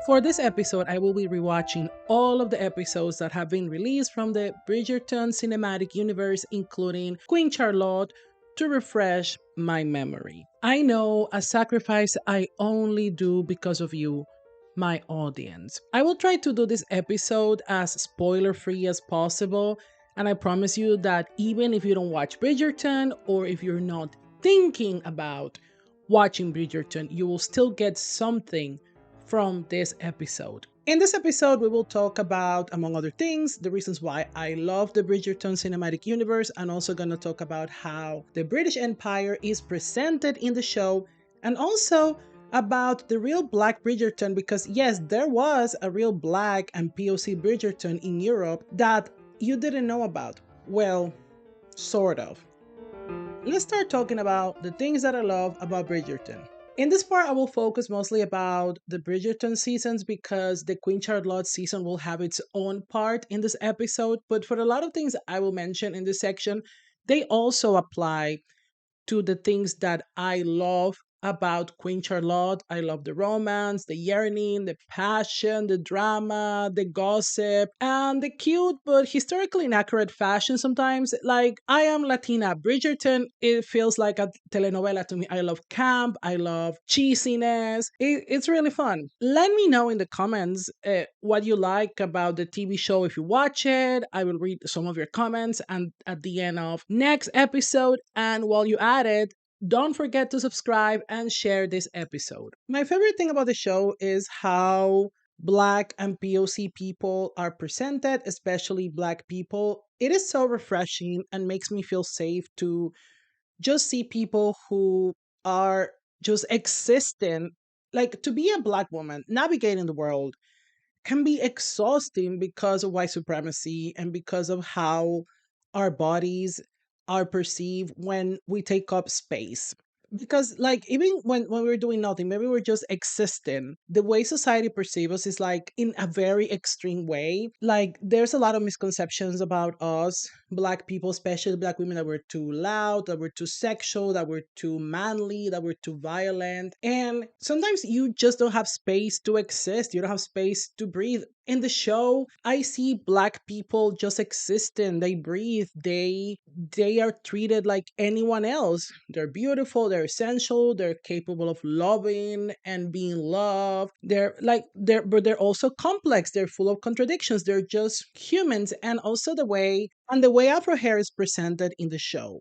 For this episode, I will be rewatching all of the episodes that have been released from the Bridgerton cinematic universe, including Queen Charlotte, to refresh my memory. I know a sacrifice I only do because of you, my audience. I will try to do this episode as spoiler free as possible, and I promise you that even if you don't watch Bridgerton or if you're not thinking about watching Bridgerton, you will still get something from this episode. In this episode, we will talk about, among other things, the reasons why I love the Bridgerton cinematic universe, and also going to talk about how the British Empire is presented in the show, and also about the real Black Bridgerton, because yes, there was a real Black and POC Bridgerton in Europe that you didn't know about. Well, sort of. Let's start talking about the things that I love about Bridgerton. In this part, I will focus mostly about the Bridgerton seasons because the Queen Charlotte season will have its own part in this episode. But for a lot of things I will mention in this section, they also apply to the things that I love about Queen Charlotte. I love the romance, the yearning, the passion, the drama, the gossip, and the cute but historically inaccurate fashion sometimes. Like, I am Latina. Bridgerton, it feels like a telenovela to me. I love camp, I love cheesiness. It's really fun. Let me know in the comments what you like about the TV show if you watch it. I will read some of your comments and at the end of next episode. And while you at it, don't forget to subscribe and share this episode. My favorite thing about the show is how Black and POC people are presented, especially Black people. It is so refreshing and makes me feel safe to just see people who are just existing. Like, to be a Black woman navigating the world can be exhausting because of white supremacy and because of how our bodies are perceived when we take up space. Because, like, even when we're doing nothing, maybe we're just existing, the way society perceives us is like in a very extreme way. Like, there's a lot of misconceptions about us, Black people, especially Black women, that we're too loud, that we're too sexual, that we're too manly, that we're too violent. And sometimes you just don't have space to exist, you don't have space to breathe. In the show, I see Black people just existing. They breathe. They are treated like anyone else. They're beautiful, they're essential, they're capable of loving and being loved. But they're also complex. They're full of contradictions. They're just humans. And also the way Afro hair is presented in the show.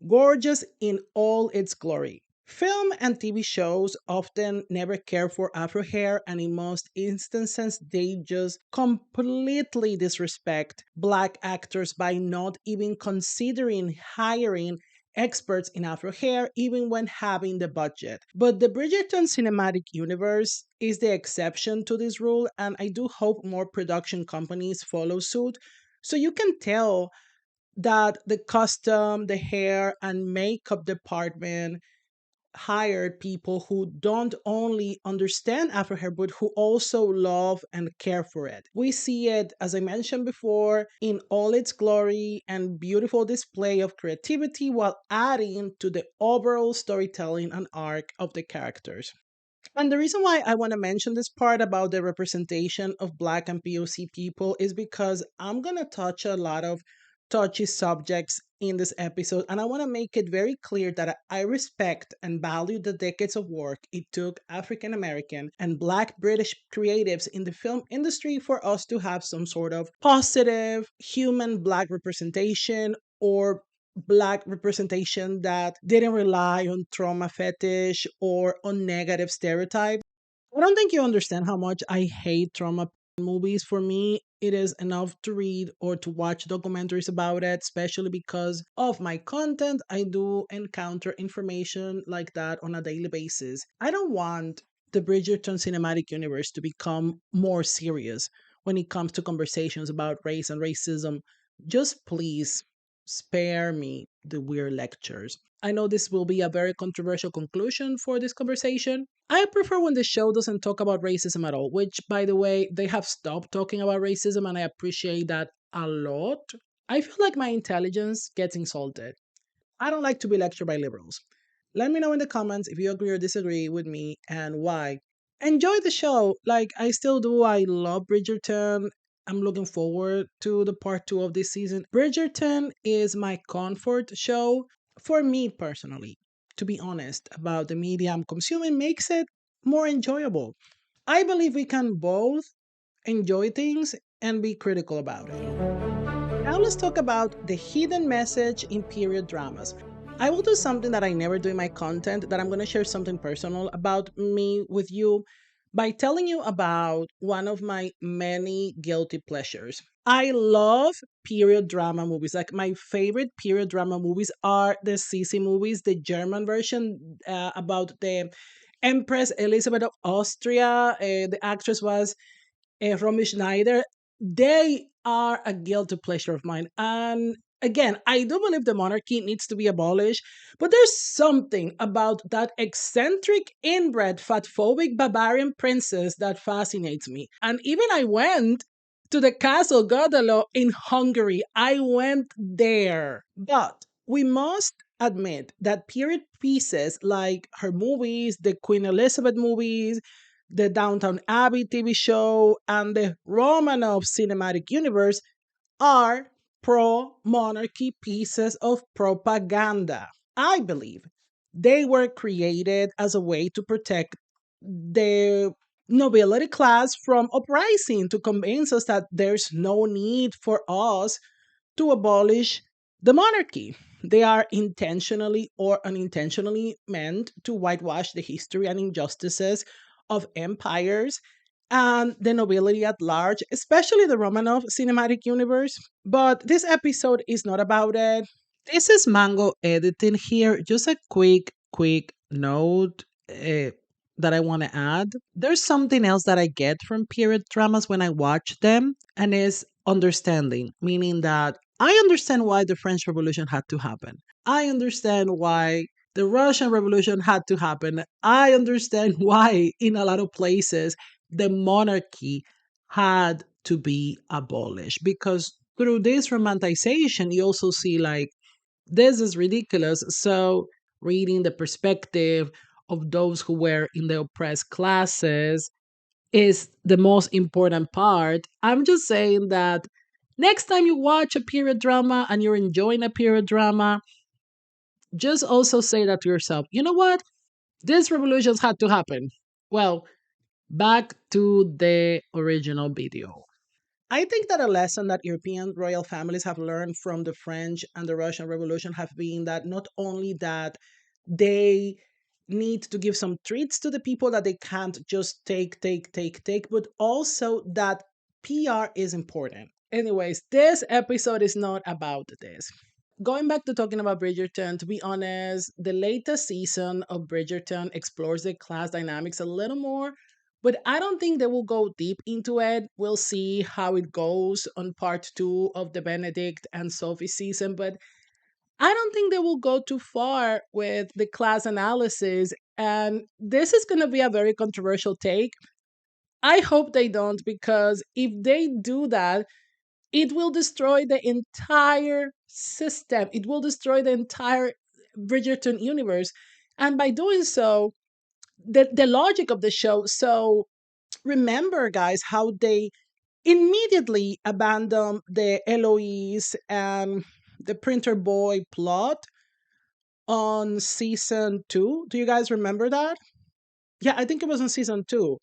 Gorgeous in all its glory. Film and TV shows often never care for Afro hair, and in most instances, they just completely disrespect Black actors by not even considering hiring experts in Afro hair, even when having the budget. But the Bridgerton cinematic universe is the exception to this rule, and I do hope more production companies follow suit. So you can tell that the costume, the hair, and makeup department hired people who don't only understand Afro hair, but who also love and care for it. We see it, as I mentioned before, in all its glory and beautiful display of creativity while adding to the overall storytelling and arc of the characters. And the reason why I want to mention this part about the representation of Black and POC people is because I'm going to touch a lot of touchy subjects in this episode. And I want to make it very clear that I respect and value the decades of work it took African American and Black British creatives in the film industry for us to have some sort of positive human Black representation, or Black representation that didn't rely on trauma fetish or on negative stereotypes. I don't think you understand how much I hate trauma movies. For me, it is enough to read or to watch documentaries about it, especially because of my content. I do encounter information like that on a daily basis. I don't want the Bridgerton cinematic universe to become more serious when it comes to conversations about race and racism. Just please spare me the weird lectures. I know this will be a very controversial conclusion for this conversation. I prefer when the show doesn't talk about racism at all, which, by the way, they have stopped talking about racism, and I appreciate that a lot. I feel like my intelligence gets insulted. I don't like to be lectured by liberals. Let me know in the comments if you agree or disagree with me and why. enjoy the show. Like, I still do. I love Bridgerton. I'm looking forward to the part two of this season. Bridgerton is my comfort show for me personally. To be honest, about the media I'm consuming makes it more enjoyable. I believe we can both enjoy things and be critical about it. Now let's talk about the hidden message in period dramas. I will do something that I never do in my content, that I'm going to share something personal about me with you by telling you about one of my many guilty pleasures. I love period drama movies. Like, my favorite period drama movies are the Sisi movies, the German version about the Empress Elizabeth of Austria. The actress was Romy Schneider. They are a guilty pleasure of mine. And again, I do believe the monarchy needs to be abolished, but there's something about that eccentric, inbred, fatphobic Bavarian princess that fascinates me. And even I went to the Castle Godelo in Hungary. I went there. But we must admit that period pieces like her movies, the Queen Elizabeth movies, the Downtown Abbey TV show, and the Romanov cinematic universe are pro monarchy pieces of propaganda. I believe they were created as a way to protect the nobility class from uprising, to convince us that there's no need for us to abolish the monarchy. They are intentionally or unintentionally meant to whitewash the history and injustices of empires and the nobility at large, especially the Romanov cinematic universe. But this episode is not about it. This is Mango editing here. Just a quick note that I want to add. There's something else that I get from period dramas when I watch them, and is understanding, meaning that I understand why the French Revolution had to happen. I understand why the Russian Revolution had to happen. I understand why, in a lot of places, the monarchy had to be abolished. Because through this romanticization, you also see, like, this is ridiculous. So, reading the perspective of those who were in the oppressed classes is the most important part. I'm just saying that next time you watch a period drama and you're enjoying a period drama, just also say that to yourself. You know what? These revolutions had to happen. Well, back to the original video. I think that a lesson that European royal families have learned from the French and the Russian Revolution have been that not only that they need to give some treats to the people, that they can't just take, but also that PR is important. Anyways, this episode is not about this. Going back to talking about Bridgerton, to be honest, the latest season of Bridgerton explores the class dynamics a little more, but I don't think they will go deep into it. We'll see how it goes on part two of the Benedict and Sophie season, but I don't think they will go too far with the class analysis. And this is going to be a very controversial take. I hope they don't, because if they do that, it will destroy the entire system. It will destroy the entire Bridgerton universe. And by doing so, the logic of the show. So remember, guys, how they immediately abandon the Eloise and the printer boy plot on season two. Do you guys remember that? Yeah, I think it was on season two.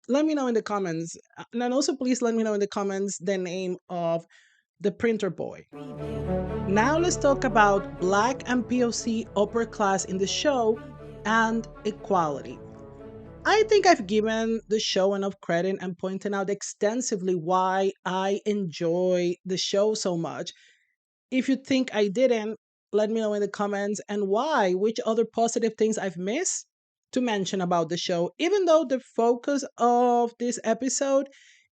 Let me know in the comments. And also, please let me know in the comments the name of the printer boy. Now let's talk about Black and POC upper class in the show and equality. I think I've given the show enough credit and pointed out extensively why I enjoy the show so much. If you think I didn't, let me know in the comments, and why, which other positive things I've missed to mention about the show, even though the focus of this episode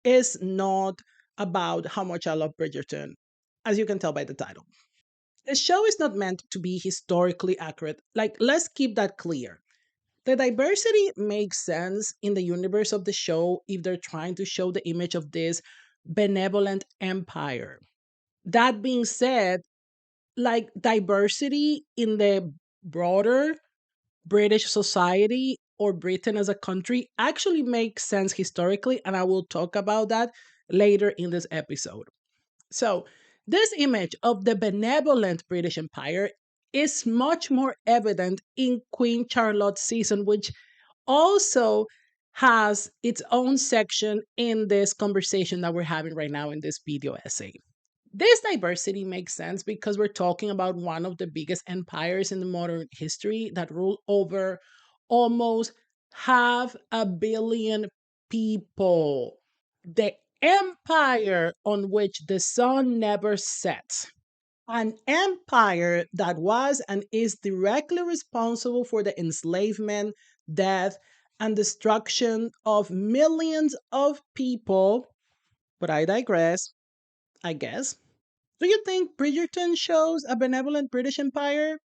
is not about how much I love Bridgerton, as you can tell by the title. The show is not meant to be historically accurate. Like, let's keep that clear. The diversity makes sense in the universe of the show if they're trying to show the image of this benevolent empire. That being said, like, diversity in the broader British society or Britain as a country actually makes sense historically, and I will talk about that later in this episode. So, this image of the benevolent British Empire is much more evident in Queen Charlotte's season, which also has its own section in this conversation that we're having right now in this video essay. This diversity makes sense because we're talking about one of the biggest empires in the modern history that ruled over almost 500 million people. The empire on which the sun never sets. An empire that was and is directly responsible for the enslavement, death, and destruction of millions of people. But I digress, I guess. Do you think Bridgerton shows a benevolent British Empire?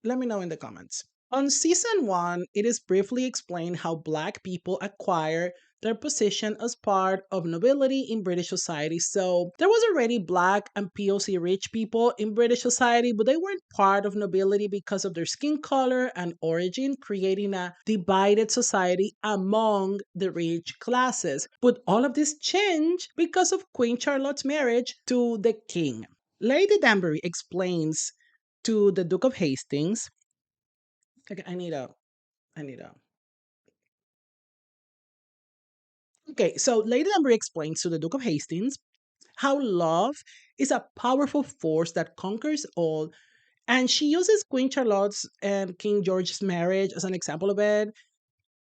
Let me know in the comments. On season 1, it is briefly explained how Black people acquire their position as part of nobility in British society. So there was already Black and POC rich people in British society, but they weren't part of nobility because of their skin color and origin, creating a divided society among the rich classes. But all of this changed because of Queen Charlotte's marriage to the king. Lady Danbury explains to the Duke of Hastings. Okay, I need a. Okay, so Lady Danbury explains to the Duke of Hastings how love is a powerful force that conquers all, and she uses Queen Charlotte's and King George's marriage as an example of it.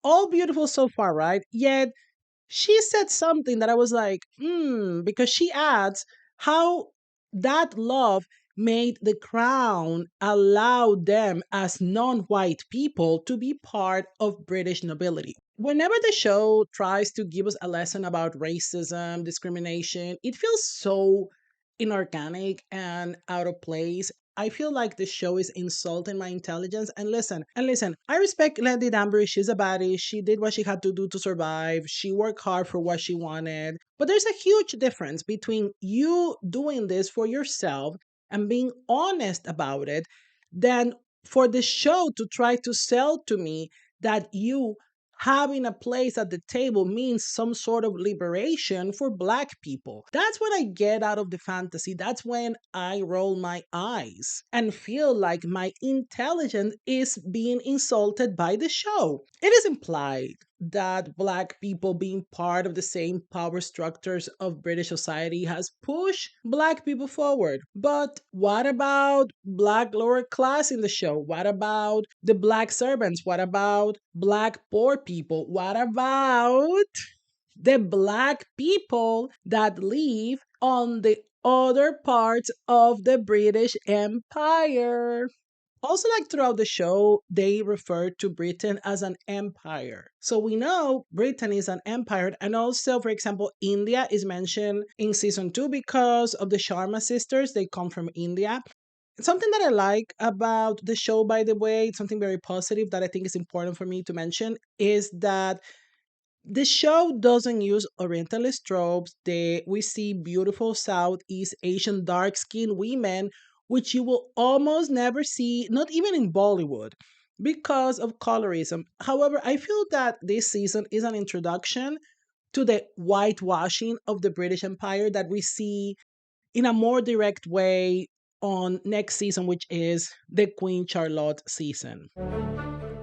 All beautiful so far, right? Yet she said something that I was like, because she adds how that love made the crown allow them as non white people to be part of British nobility. Whenever the show tries to give us a lesson about racism, discrimination, it feels so inorganic and out of place. I feel like the show is insulting my intelligence. And listen, I respect Lady Danbury. She's a baddie. She did what she had to do to survive. She worked hard for what she wanted. But there's a huge difference between you doing this for yourself and being honest about it than for the show to try to sell to me that you having a place at the table means some sort of liberation for Black people. That's what I get out of the fantasy. That's when I roll my eyes and feel like my intelligence is being insulted by the show. It is implied that Black people being part of the same power structures of British society has pushed Black people forward. But what about Black lower class in the show? What about the Black servants? What about Black poor people? What about the Black people that live on the other parts of the British Empire? Also, like throughout the show, they refer to Britain as an empire. So we know Britain is an empire. And also, for example, India is mentioned in season 2 because of the Sharma sisters. They come from India. Something that I like about the show, by the way, something very positive that I think is important for me to mention is that the show doesn't use Orientalist tropes. We see beautiful Southeast Asian dark skinned women, which you will almost never see, not even in Bollywood, because of colorism. However, I feel that this season is an introduction to the whitewashing of the British Empire that we see in a more direct way on next season, which is the Queen Charlotte season.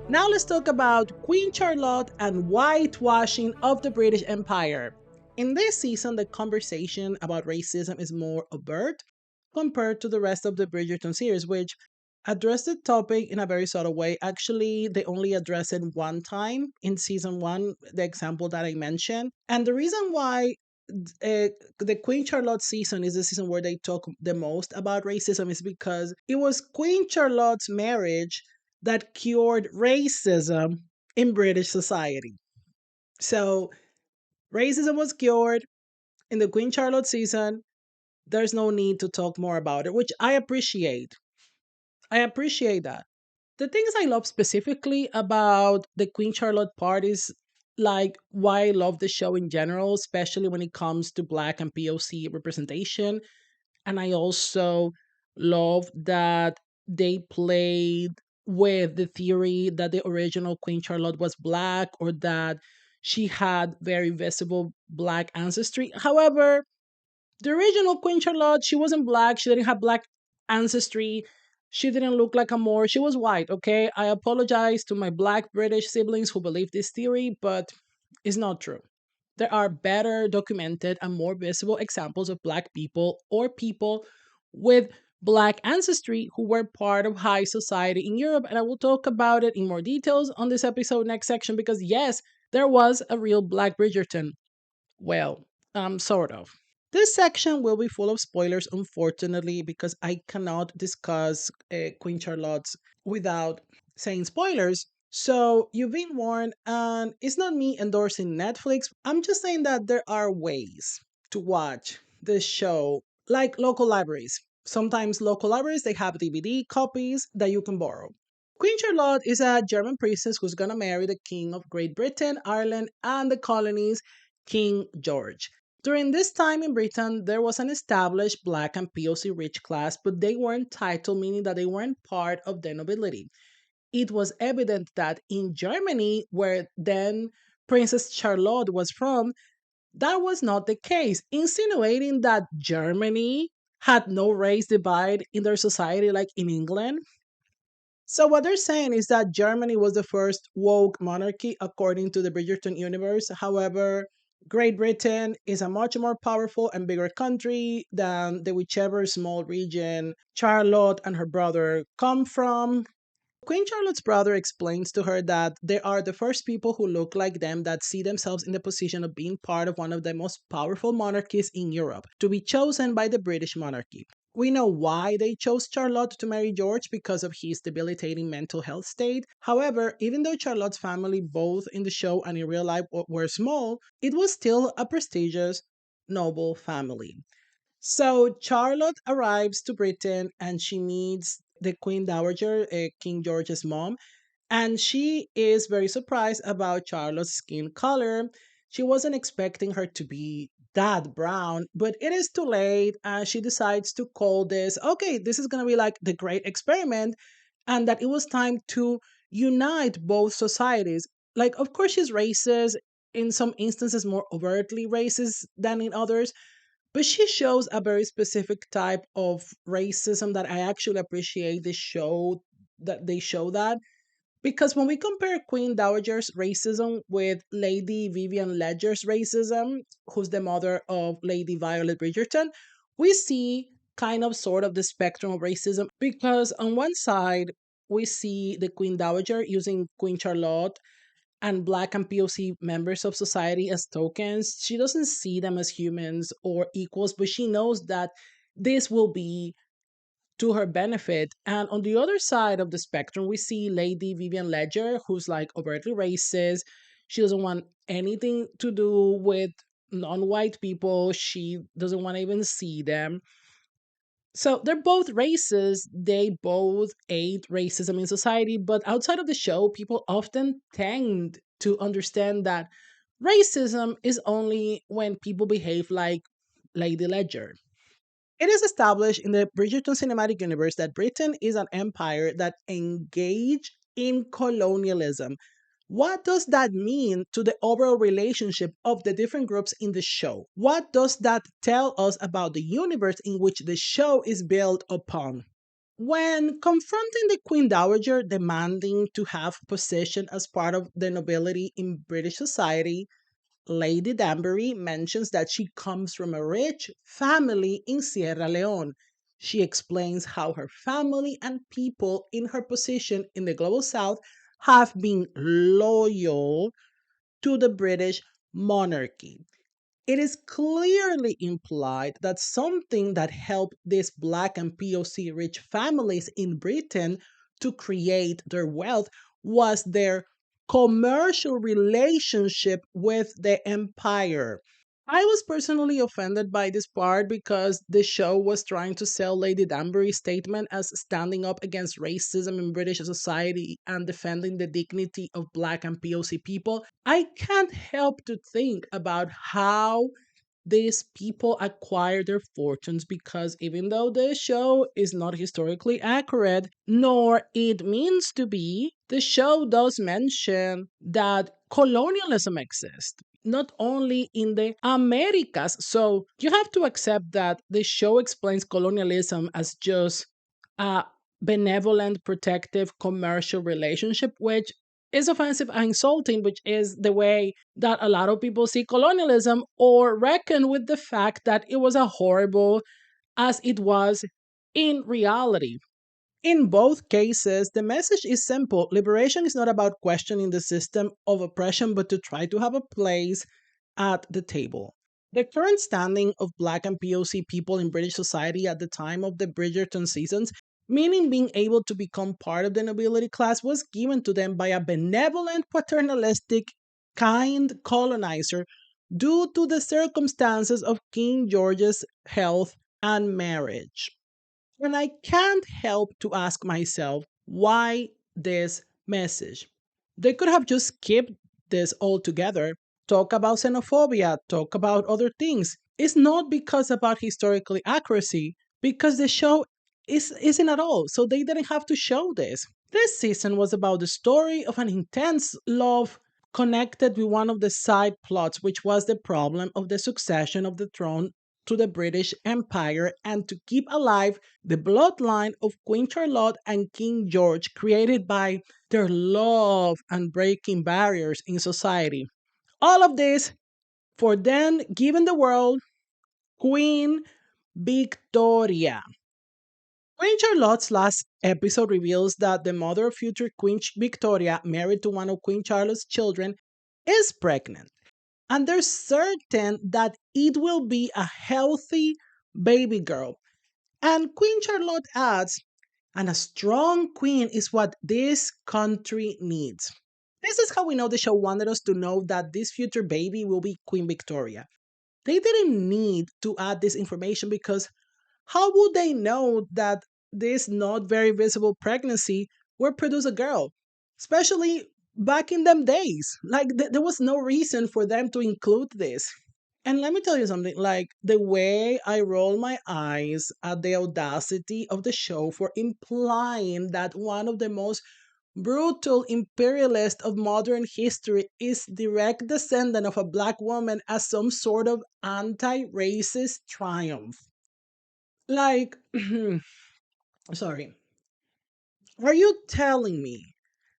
Now let's talk about Queen Charlotte and whitewashing of the British Empire. In this season, the conversation about racism is more overt compared to the rest of the Bridgerton series, which addressed the topic in a very subtle way. Actually, they only address it one time in season 1, the example that I mentioned. And the reason why the Queen Charlotte season is the season where they talk the most about racism is because it was Queen Charlotte's marriage that cured racism in British society. So racism was cured in the Queen Charlotte season. There's no need to talk more about it, which I appreciate. I appreciate that. The things I love specifically about the Queen Charlotte part is like why I love the show in general, especially when it comes to Black and POC representation. And I also love that they played with the theory that the original Queen Charlotte was black or that she had very visible black ancestry. However, the original Queen Charlotte, she wasn't black. She didn't have black ancestry. She didn't look like a Moor. She was white, okay? I apologize to my black British siblings who believe this theory, but it's not true. There are better documented and more visible examples of black people or people with black ancestry who were part of high society in Europe. And I will talk about it in more details on this episode next section because, yes, there was a real Black Bridgerton. Well, sort of. This section will be full of spoilers, unfortunately, because I cannot discuss Queen Charlotte's without saying spoilers. So you've been warned, and it's not me endorsing Netflix. I'm just saying that there are ways to watch this show, like local libraries. Sometimes local libraries they have DVD copies that you can borrow. Queen Charlotte is a German princess who's gonna marry the King of Great Britain, Ireland, and the colonies, King George. During this time in Britain, there was an established black and POC rich class, but they weren't titled, meaning that they weren't part of the nobility. It was evident that in Germany, where then Princess Charlotte was from, that was not the case, insinuating that Germany had no race divide in their society like in England. So what they're saying is that Germany was the first woke monarchy according to the Bridgerton universe. However, Great Britain is a much more powerful and bigger country than the whichever small region Charlotte and her brother come from. Queen Charlotte's brother explains to her that they are the first people who look like them that see themselves in the position of being part of one of the most powerful monarchies in Europe, to be chosen by the British monarchy. We know why they chose Charlotte to marry George because of his debilitating mental health state. However, even though Charlotte's family, both in the show and in real life, were small, it was still a prestigious, noble family. So Charlotte arrives to Britain and she meets the Queen Dowager, King George's mom, and she is very surprised about Charlotte's skin color. She wasn't expecting her to be that brown, but it is too late, and she decides to call this okay, this is going to be like the great experiment, and that it was time to unite both societies. Like, of course, she's racist, in some instances, more overtly racist than in others, but she shows a very specific type of racism that I actually appreciate the show that they show that because when we compare Queen Dowager's racism with Lady Vivian Ledger's racism, who's the mother of Lady Violet Bridgerton, we see kind of sort of the spectrum of racism because on one side we see the Queen Dowager using Queen Charlotte and Black and POC members of society as tokens. She doesn't see them as humans or equals, but she knows that this will be to her benefit. And on the other side of the spectrum, we see Lady Vivian Ledger, who's like overtly racist. She doesn't want anything to do with non white people, she doesn't want to even see them. So they're both racist. They both aid racism in society. But outside of the show, people often tend to understand that racism is only when people behave like Lady Ledger. It is established in the Bridgerton cinematic universe that Britain is an empire that engaged in colonialism. What does that mean to the overall relationship of the different groups in the show? What does that tell us about the universe in which the show is built upon? When confronting the Queen Dowager demanding to have position as part of the nobility in British society, Lady Danbury mentions that she comes from a rich family in Sierra Leone. She explains how her family and people in her position in the global south have been loyal to the British monarchy. It is clearly implied that something that helped these Black and POC rich families in Britain to create their wealth was their commercial relationship with the empire. I was personally offended by this part because the show was trying to sell Lady Danbury's statement as standing up against racism in British society and defending the dignity of Black and POC people. I can't help to think about how these people acquire their fortunes, because even though the show is not historically accurate, nor it means to be, the show does mention that colonialism exists, not only in the Americas. So you have to accept that the show explains colonialism as just a benevolent, protective, commercial relationship, which is offensive and insulting, which is the way that a lot of people see colonialism, or reckon with the fact that it was a horrible as it was in reality. In both cases, the message is simple. Liberation is not about questioning the system of oppression, but to try to have a place at the table. The current standing of Black and POC people in British society at the time of the Bridgerton seasons, meaning being able to become part of the nobility class, was given to them by a benevolent, paternalistic, kind colonizer due to the circumstances of King George's health and marriage. And I can't help to ask myself, why this message? They could have just skipped this altogether, talk about xenophobia, talk about other things. It's not because about historical accuracy, because the show isn't at all. So they didn't have to show this. This season was about the story of an intense love connected with one of the side plots, which was the problem of the succession of the throne to the British Empire, and to keep alive the bloodline of Queen Charlotte and King George, created by their love and breaking barriers in society. All of this for then giving the world Queen Victoria. Queen Charlotte's last episode reveals that the mother of future Queen Victoria, married to one of Queen Charlotte's children, is pregnant. And they're certain that it will be a healthy baby girl. And Queen Charlotte adds, and a strong queen is what this country needs. This is how we know the show wanted us to know that this future baby will be Queen Victoria. They didn't need to add this information, because how would they know that this not very visible pregnancy will produce a girl? Especially back in them days. Like, there was no reason for them to include this. And let me tell you something, like the way I roll my eyes at the audacity of the show for implying that one of the most brutal imperialists of modern history is direct descendant of a black woman as some sort of anti-racist triumph. Like, sorry. Are you telling me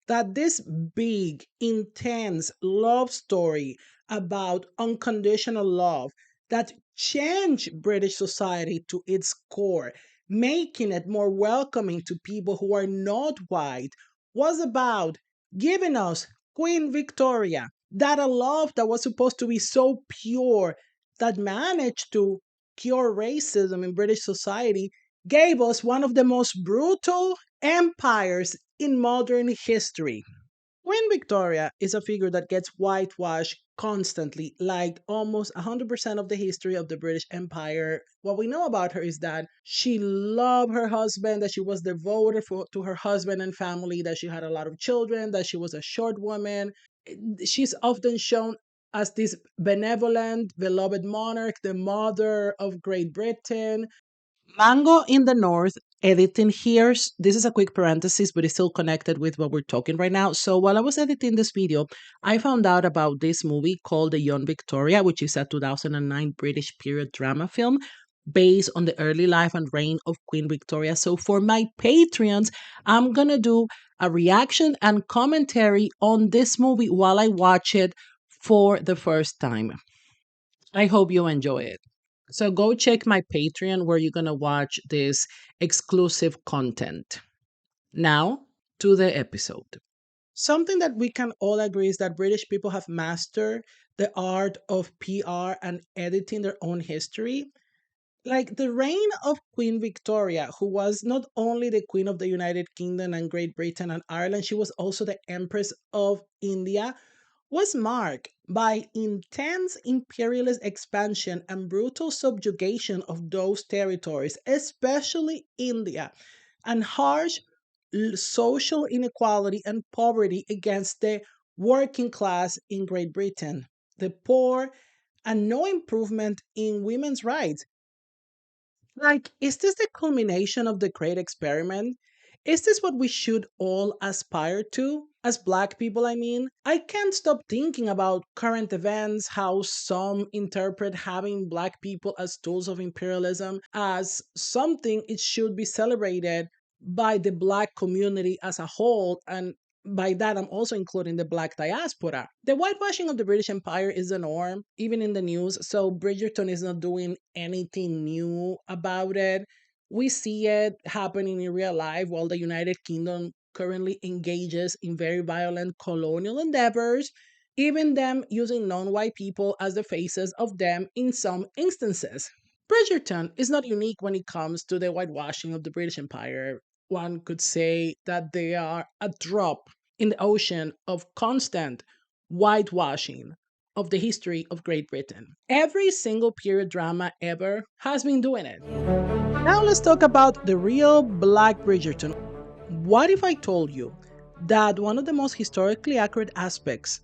that this big, intense love story about unconditional love that changed British society to its core, making it more welcoming to people who are not white, was about giving us Queen Victoria, that a love that was supposed to be so pure, that managed to cure racism in British society, gave us one of the most brutal empires in modern history. Queen Victoria is a figure that gets whitewashed constantly, like almost 100% of the history of the British Empire. What we know about her is that she loved her husband, that she was devoted to her husband and family, that she had a lot of children, that she was a short woman. She's often shown as this benevolent, beloved monarch, the mother of Great Britain. Mango in the North, editing here. This is a quick parenthesis, but it's still connected with what we're talking right now. So while I was editing this video, I found out about this movie called The Young Victoria, which is a 2009 British period drama film based on the early life and reign of Queen Victoria. So for my Patreons, I'm going to do a reaction and commentary on this movie while I watch it for the first time. I hope you enjoy it. So go check my Patreon where you're going to watch this exclusive content. Now to the episode. Something that we can all agree is that British people have mastered the art of PR and editing their own history. Like the reign of Queen Victoria, who was not only the Queen of the United Kingdom and Great Britain and Ireland, she was also the Empress of India, was marked by intense imperialist expansion and brutal subjugation of those territories, especially India, and harsh social inequality and poverty against the working class in Great Britain. The poor and no improvement in women's rights. Like, is this the culmination of the great experiment? Is this what we should all aspire to? As Black people, I mean, I can't stop thinking about current events, how some interpret having Black people as tools of imperialism as something it should be celebrated by the Black community as a whole. And by that, I'm also including the Black diaspora. The whitewashing of the British Empire is the norm, even in the news. So Bridgerton is not doing anything new about it. We see it happening in real life while the United Kingdom currently engages in very violent colonial endeavors, even them using non white people as the faces of them in some instances. Bridgerton is not unique when it comes to the whitewashing of the British Empire. One could say that they are a drop in the ocean of constant whitewashing of the history of Great Britain. Every single period drama ever has been doing it. Now let's talk about the real Black Bridgerton. What if I told you that one of the most historically accurate aspects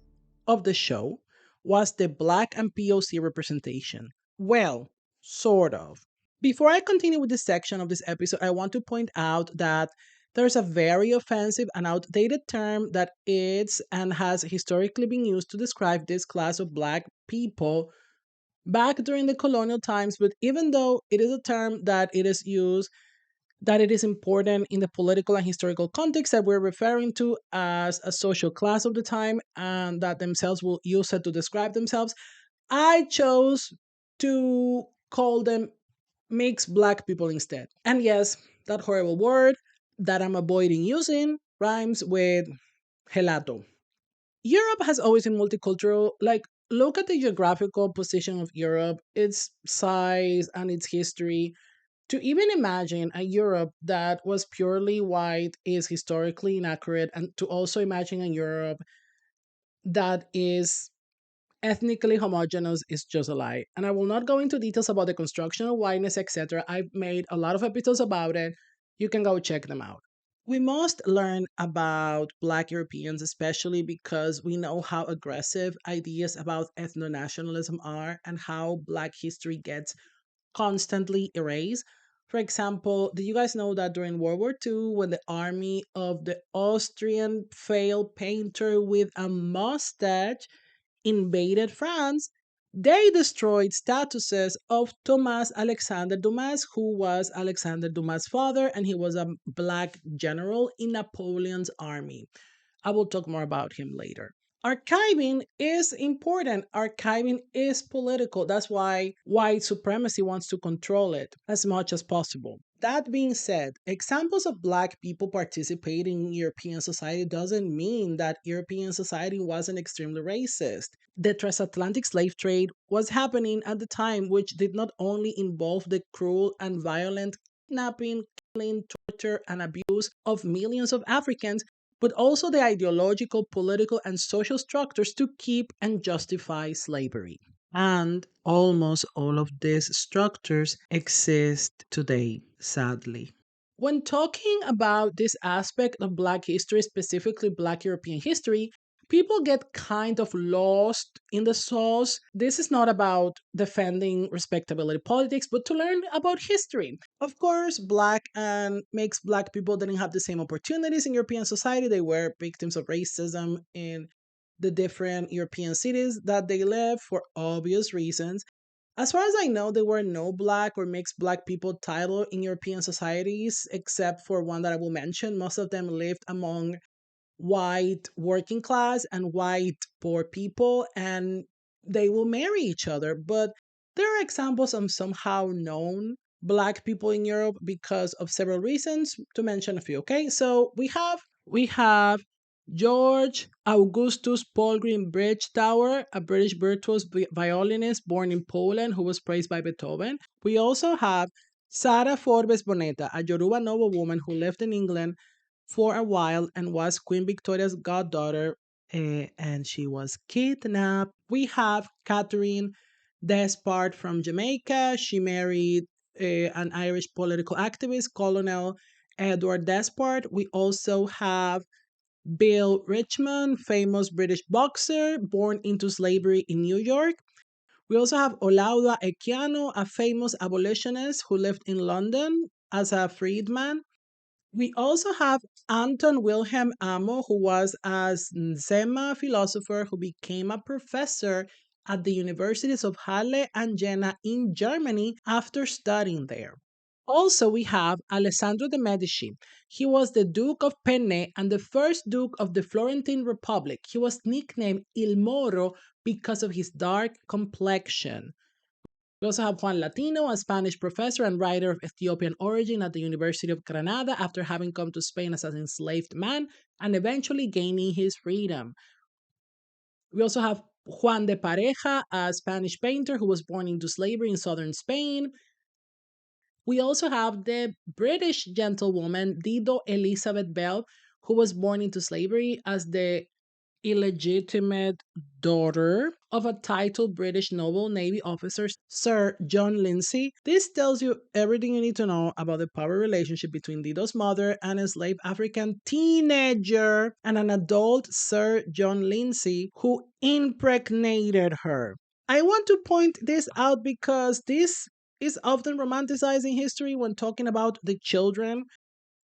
of the show was the Black and POC representation? Well, sort of. Before I continue with this section of this episode, I want to point out that there's a very offensive and outdated term that is and has historically been used to describe this class of Black people back during the colonial times. But even though it is a term that it is used, that it is important in the political and historical context that we're referring to as a social class of the time and that themselves will use it to describe themselves, I chose to call them mixed Black people instead. And yes, that horrible word that I'm avoiding using rhymes with gelato. Europe has always been multicultural. Like, look at the geographical position of Europe, its size, and its history. To even imagine a Europe that was purely white is historically inaccurate, and to also imagine a Europe that is ethnically homogeneous is just a lie. And I will not go into details about the construction of whiteness, etc. I've made a lot of episodes about it. You can go check them out. We must learn about Black Europeans, especially because we know how aggressive ideas about ethno nationalism are and how Black history gets constantly erased. For example, do you guys know that during World War II, when the army of the Austrian failed painter with a mustache invaded France, they destroyed statues of Thomas Alexander Dumas, who was Alexander Dumas' father, and he was a black general in Napoleon's army. I will talk more about him later. Archiving is important. Archiving is political. That's why white supremacy wants to control it as much as possible. That being said, examples of Black people participating in European society doesn't mean that European society wasn't extremely racist. The transatlantic slave trade was happening at the time, which did not only involve the cruel and violent kidnapping, killing, torture, and abuse of millions of Africans, but also the ideological, political, and social structures to keep and justify slavery. And almost all of these structures exist today, sadly. When talking about this aspect of Black history, specifically Black European history, people get kind of lost in the sauce. This is not about defending respectability politics, but to learn about history. Of course, Black and mixed Black people didn't have the same opportunities in European society. They were victims of racism in the different European cities that they lived for obvious reasons. As far as I know, there were no Black or mixed Black people titled in European societies, except for one that I will mention. Most of them lived among white working class and white poor people, and they will marry each other. But there are examples of somehow known Black people in Europe because of several reasons, to mention a few. Okay, so we have George Augustus Polgrim Bridgetower, a British virtuoso violinist born in Poland who was praised by Beethoven. We also have Sarah Forbes Bonetta, a Yoruba noblewoman who lived in England for a while and was Queen Victoria's goddaughter, and she was kidnapped. We have Catherine Despard from Jamaica. She married an Irish political activist, Colonel Edward Despard. We also have Bill Richmond, famous British boxer born into slavery in New York. We also have Olaudah Equiano, a famous abolitionist who lived in London as a freedman. We also have Anton Wilhelm Amo, who was a Nzema philosopher who became a professor at the universities of Halle and Jena in Germany after studying there. Also, we have Alessandro de' Medici. He was the Duke of Penne and the first Duke of the Florentine Republic. He was nicknamed Il Moro because of his dark complexion. We also have Juan Latino, a Spanish professor and writer of Ethiopian origin at the University of Granada after having come to Spain as an enslaved man and eventually gaining his freedom. We also have Juan de Pareja, a Spanish painter who was born into slavery in southern Spain. We also have the British gentlewoman Dido Elizabeth Bell, who was born into slavery as the illegitimate daughter of a titled British noble Navy officer, Sir John Lindsay. This tells you everything you need to know about the power relationship between Dido's mother, an enslaved African teenager, and an adult Sir John Lindsay, who impregnated her. I want to point this out because this is often romanticized in history when talking about the children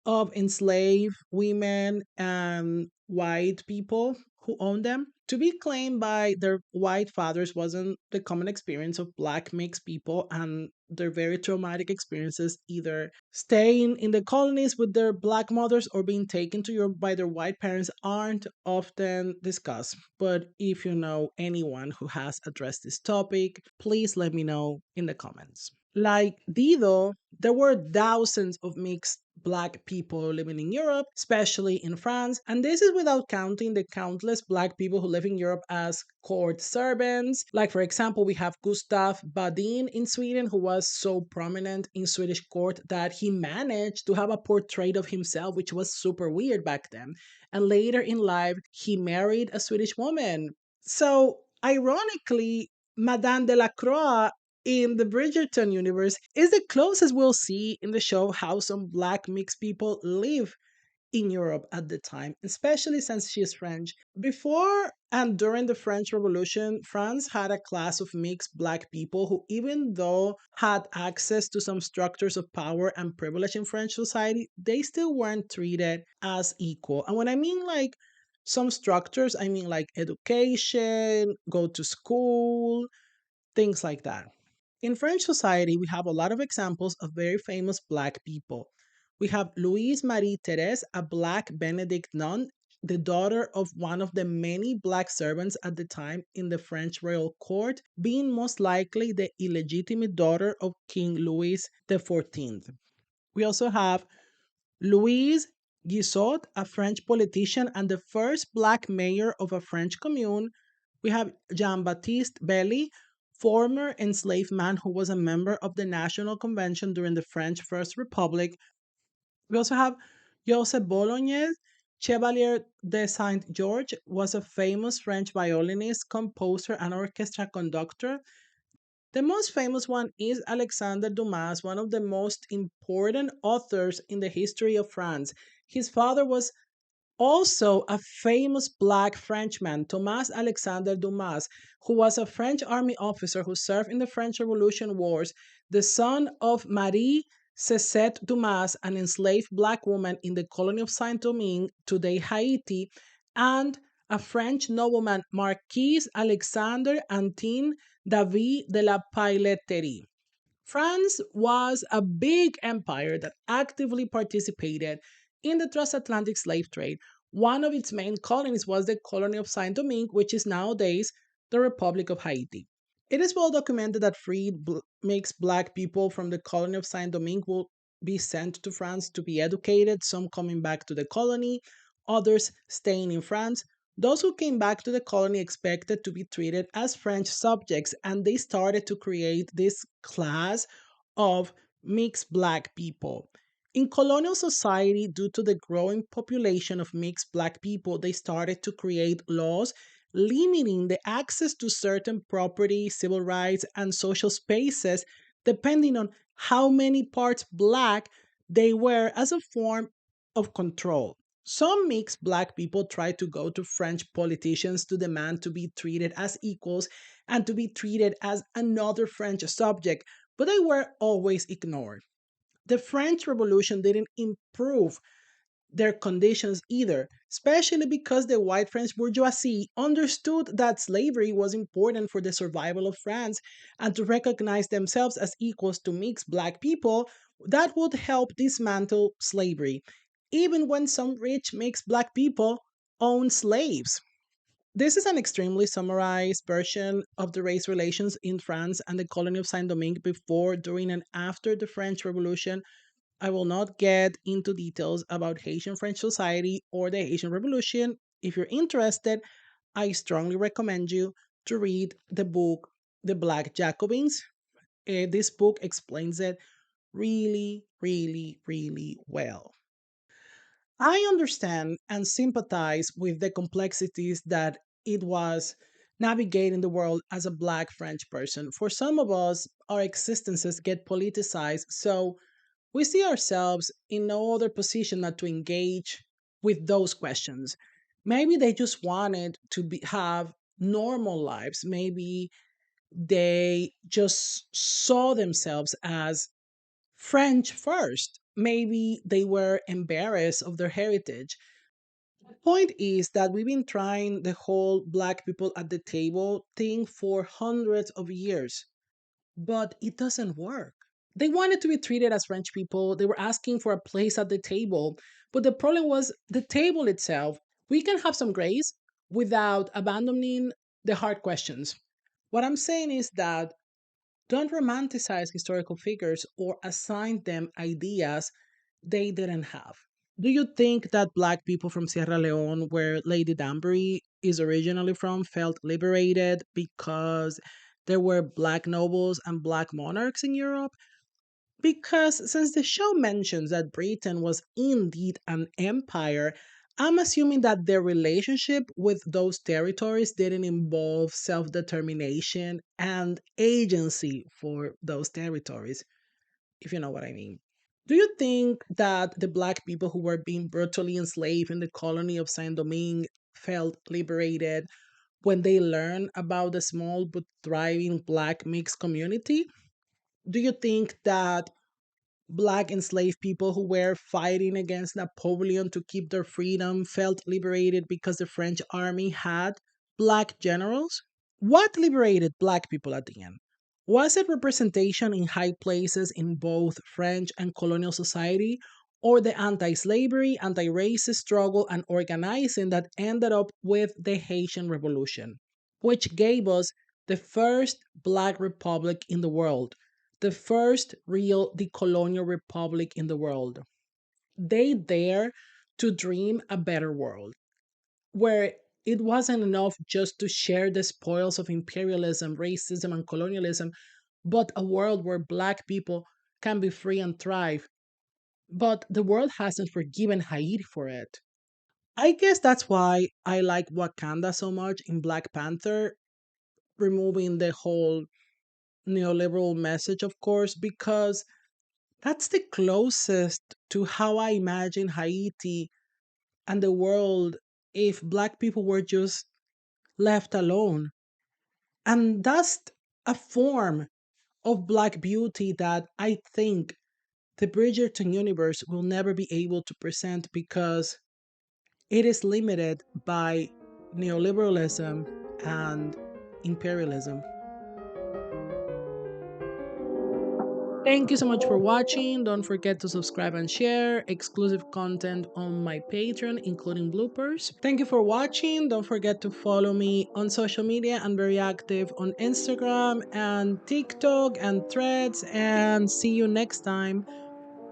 of enslaved women and white people who owned them. To be claimed by their white fathers wasn't the common experience of black mixed people, and their very traumatic experiences either staying in the colonies with their black mothers or being taken to Europe by their white parents aren't often discussed. But if you know anyone who has addressed this topic, please let me know in the comments. Like Dido, there were thousands of mixed black people living in Europe, especially in France. And this is without counting the countless black people who live in Europe as court servants. Like, for example, we have Gustav Badin in Sweden, who was so prominent in Swedish court that he managed to have a portrait of himself, which was super weird back then. And later in life, he married a Swedish woman. So, ironically, Madame de la Croix in the Bridgerton universe is the closest we'll see in the show how some black mixed people live in Europe at the time, especially since she is French. Before and during the French Revolution, France had a class of mixed black people who, even though had access to some structures of power and privilege in French society, they still weren't treated as equal. And when I mean like some structures, I mean like education, go to school, things like that. In French society, we have a lot of examples of very famous Black people. We have Louise Marie Therese, a Black Benedict nun, the daughter of one of the many Black servants at the time in the French royal court, being most likely the illegitimate daughter of King Louis XIV. We also have Louise Guizot, a French politician and the first Black mayor of a French commune. We have Jean Baptiste Belly, former enslaved man who was a member of the National Convention during the French First Republic. We also have Joseph Bolognese, Chevalier de Saint George, was a famous French violinist, composer, and orchestra conductor. The most famous one is Alexandre Dumas, one of the most important authors in the history of France. His father was also a famous black Frenchman, Thomas Alexander Dumas, who was a French army officer who served in the French Revolution Wars, the son of Marie Cesette Dumas, an enslaved black woman in the colony of Saint Domingue, today Haiti, and a French nobleman, Marquis Alexandre Antin David de la Pailleterie. France was a big empire that actively participated in the transatlantic slave trade. One of its main colonies was the colony of Saint Domingue, which is nowadays the Republic of Haiti. It is well documented that mixed black people from the colony of Saint Domingue will be sent to France to be educated, some coming back to the colony, others staying in France. Those who came back to the colony expected to be treated as French subjects, and they started to create this class of mixed black people. In colonial society, due to the growing population of mixed black people, they started to create laws limiting the access to certain property, civil rights, and social spaces depending on how many parts black they were as a form of control. Some mixed black people tried to go to French politicians to demand to be treated as equals and to be treated as another French subject, but they were always ignored. The French Revolution didn't improve their conditions either, especially because the white French bourgeoisie understood that slavery was important for the survival of France and to recognize themselves as equals to mixed black people that would help dismantle slavery, even when some rich mixed black people owned slaves. This is an extremely summarized version of the race relations in France and the colony of Saint Domingue before, during, and after the French Revolution. I will not get into details about Haitian French society or the Haitian Revolution. If you're interested, I strongly recommend you to read the book The Black Jacobins. This book explains it really, really, really well. I understand and sympathize with the complexities that it was navigating the world as a Black French person. For some of us, our existences get politicized, so we see ourselves in no other position than to engage with those questions. Maybe they just wanted to have normal lives. Maybe they just saw themselves as French first. Maybe they were embarrassed of their heritage. The point is that we've been trying the whole black people at the table thing for hundreds of years, but it doesn't work. They wanted to be treated as French people. They were asking for a place at the table. But the problem was the table itself. We can have some grace without abandoning the hard questions. What I'm saying is that don't romanticize historical figures or assign them ideas they didn't have. Do you think that black people from Sierra Leone, where Lady Danbury is originally from, felt liberated because there were black nobles and black monarchs in Europe? Because since the show mentions that Britain was indeed an empire, I'm assuming that their relationship with those territories didn't involve self determination and agency for those territories, if you know what I mean. Do you think that the black people who were being brutally enslaved in the colony of Saint Domingue felt liberated when they learned about the small but thriving black mixed community? Do you think that black enslaved people who were fighting against Napoleon to keep their freedom felt liberated because the French army had black generals? What liberated black people at the end? Was it representation in high places in both French and colonial society, or the anti slavery, anti racist struggle and organizing that ended up with the Haitian Revolution, which gave us the first black republic in the world, the first real decolonial republic in the world? They dare to dream a better world where it wasn't enough just to share the spoils of imperialism, racism, and colonialism, but a world where black people can be free and thrive. But the world hasn't forgiven Haiti for it. I guess that's why I like Wakanda so much in Black Panther, removing the whole neoliberal message, of course, because that's the closest to how I imagine Haiti and the world if black people were just left alone. And that's a form of black beauty that I think the Bridgerton universe will never be able to present because it is limited by neoliberalism and imperialism. Thank you so much for watching. Don't forget to subscribe and share exclusive content on my Patreon, including bloopers. Thank you for watching. Don't forget to follow me on social media. I'm very active on Instagram and TikTok and Threads. And see you next time.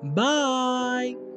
Bye.